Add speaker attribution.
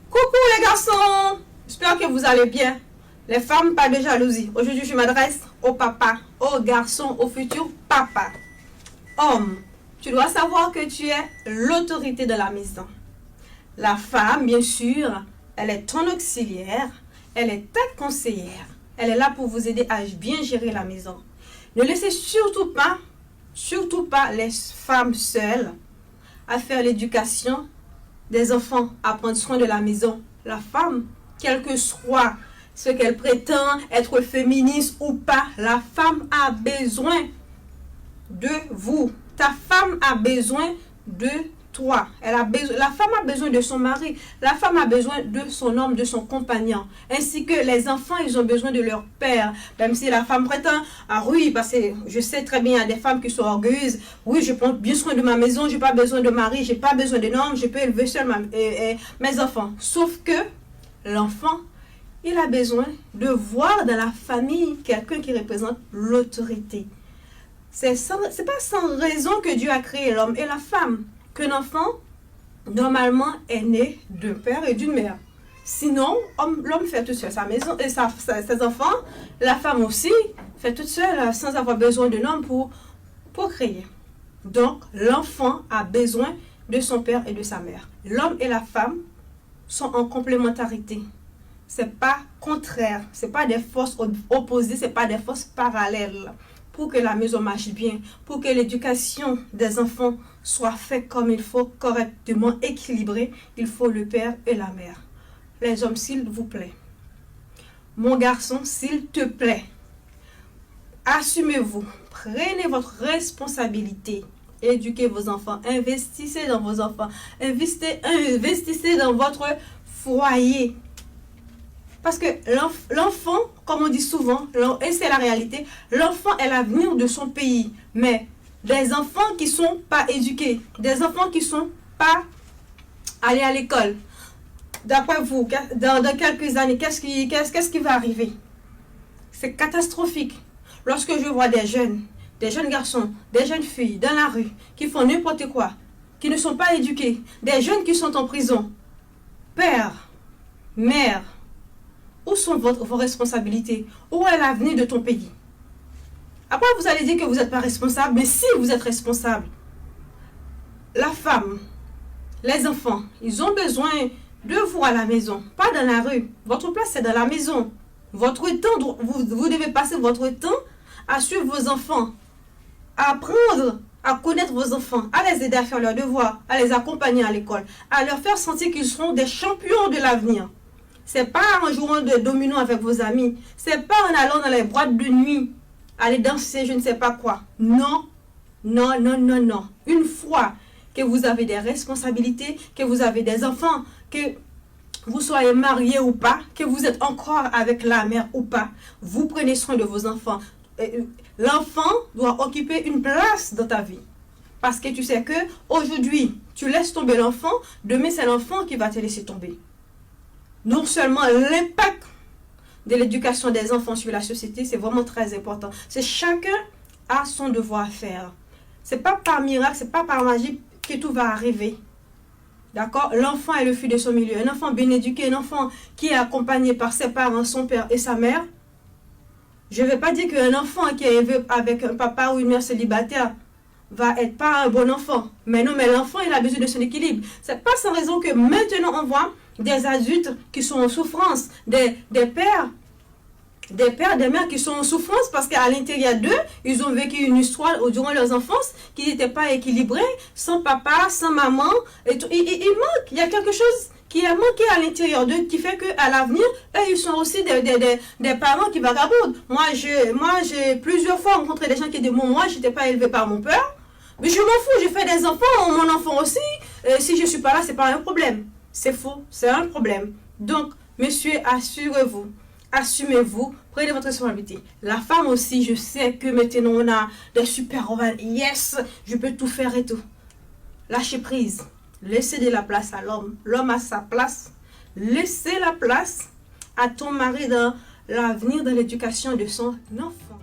Speaker 1: Coucou les garçons, j'espère que vous allez bien. Les femmes, pas de jalousie. Aujourd'hui, je m'adresse aux papas, aux garçons, aux futurs papas. Homme, tu dois savoir que tu es l'autorité de la maison. La femme, bien sûr, elle est ton auxiliaire, elle est ta conseillère. Elle est là pour vous aider à bien gérer la maison. Ne laissez surtout pas les femmes seules à faire l'éducation des enfants, à prendre soin de la maison. La femme, quel que soit ce qu'elle prétend être féministe ou pas, la femme a besoin de vous. Ta femme a besoin de toi. La femme a besoin de son mari. La femme a besoin de son homme, de son compagnon. Ainsi que les enfants, ils ont besoin de leur père. Même si la femme prétend, ah oui, parce que je sais très bien, il y a des femmes qui sont orgueilleuses. Oui, je prends bien soin de ma maison, je n'ai pas besoin de mari, je n'ai pas besoin d'un homme, je peux élever seul mes enfants. Sauf que l'enfant, il a besoin de voir dans la famille quelqu'un qui représente l'autorité. C'est pas sans raison que Dieu a créé l'homme et la femme. Qu'un enfant, normalement, est né d'un père et d'une mère. Sinon, l'homme fait tout seul sa maison et ses enfants. La femme aussi fait toute seule sans avoir besoin d'un homme pour créer. Donc, l'enfant a besoin de son père et de sa mère. L'homme et la femme sont en complémentarité. C'est pas contraire, c'est pas des forces opposées, c'est pas des forces parallèles. Pour que la maison marche bien, pour que l'éducation des enfants soit faite comme il faut, correctement équilibrée, il faut le père et la mère. Les hommes, s'il vous plaît. Mon garçon, s'il te plaît, assumez-vous, prenez votre responsabilité, éduquez vos enfants, investissez dans vos enfants, investissez dans votre foyer. Parce que l'enfant, comme on dit souvent, et c'est la réalité, l'enfant est l'avenir de son pays. Mais des enfants qui ne sont pas éduqués, des enfants qui ne sont pas allés à l'école, d'après vous, dans quelques années, qu'est-ce qui va arriver? C'est catastrophique. Lorsque je vois des jeunes garçons, des jeunes filles dans la rue, qui font n'importe quoi, qui ne sont pas éduqués, des jeunes qui sont en prison, père, mère, où sont vos responsabilités? Où est l'avenir de ton pays? Après, vous allez dire que vous n'êtes pas responsable, mais si vous êtes responsable, la femme, les enfants, ils ont besoin de vous à la maison, pas dans la rue. Votre place, c'est dans la maison. Votre temps, vous devez passer votre temps à suivre vos enfants, à apprendre à connaître vos enfants, à les aider à faire leurs devoirs, à les accompagner à l'école, à leur faire sentir qu'ils seront des champions de l'avenir. C'est pas en jouant de domino avec vos amis. C'est pas en allant dans les boîtes de nuit, aller danser, je ne sais pas quoi. Non, non, non, non, non. Une fois que vous avez des responsabilités, que vous avez des enfants, que vous soyez marié ou pas, que vous êtes encore avec la mère ou pas, vous prenez soin de vos enfants. L'enfant doit occuper une place dans ta vie. Parce que tu sais que aujourd'hui, tu laisses tomber l'enfant, demain c'est l'enfant qui va te laisser tomber. Non seulement l'impact de l'éducation des enfants sur la société, c'est vraiment très important. C'est chacun a son devoir à faire. C'est pas par miracle, c'est pas par magie que tout va arriver. D'accord? L'enfant est le fil de son milieu. Un enfant bien éduqué, un enfant qui est accompagné par ses parents, son père et sa mère. Je ne vais pas dire qu'un enfant qui est élevé avec un papa ou une mère célibataire va être pas un bon enfant. Mais non, mais l'enfant, il a besoin de son équilibre. C'est pas sans raison que maintenant on voit des adultes qui sont en souffrance, des pères, des mères qui sont en souffrance parce qu'à l'intérieur d'eux, ils ont vécu une histoire durant leur enfance qui n'était pas équilibrée, sans papa, sans maman. Et tout. Il manque, il y a quelque chose qui a manqué à l'intérieur d'eux qui fait qu'à l'avenir, eux, ils sont aussi des parents qui vagabondent. Moi, j'ai plusieurs fois rencontré des gens qui disent, moi, je n'étais pas élevé par mon père, mais je m'en fous, j'ai fait des enfants, mon enfant aussi. Si je ne suis pas là, ce n'est pas un problème. C'est faux, c'est un problème. Donc, messieurs, assurez-vous, assumez-vous, prenez votre responsabilité. La femme aussi, je sais que maintenant on a des super yes, je peux tout faire et tout. Lâchez prise, laissez de la place à l'homme. L'homme a sa place. Laissez la place à ton mari dans l'avenir, dans l'éducation de son enfant.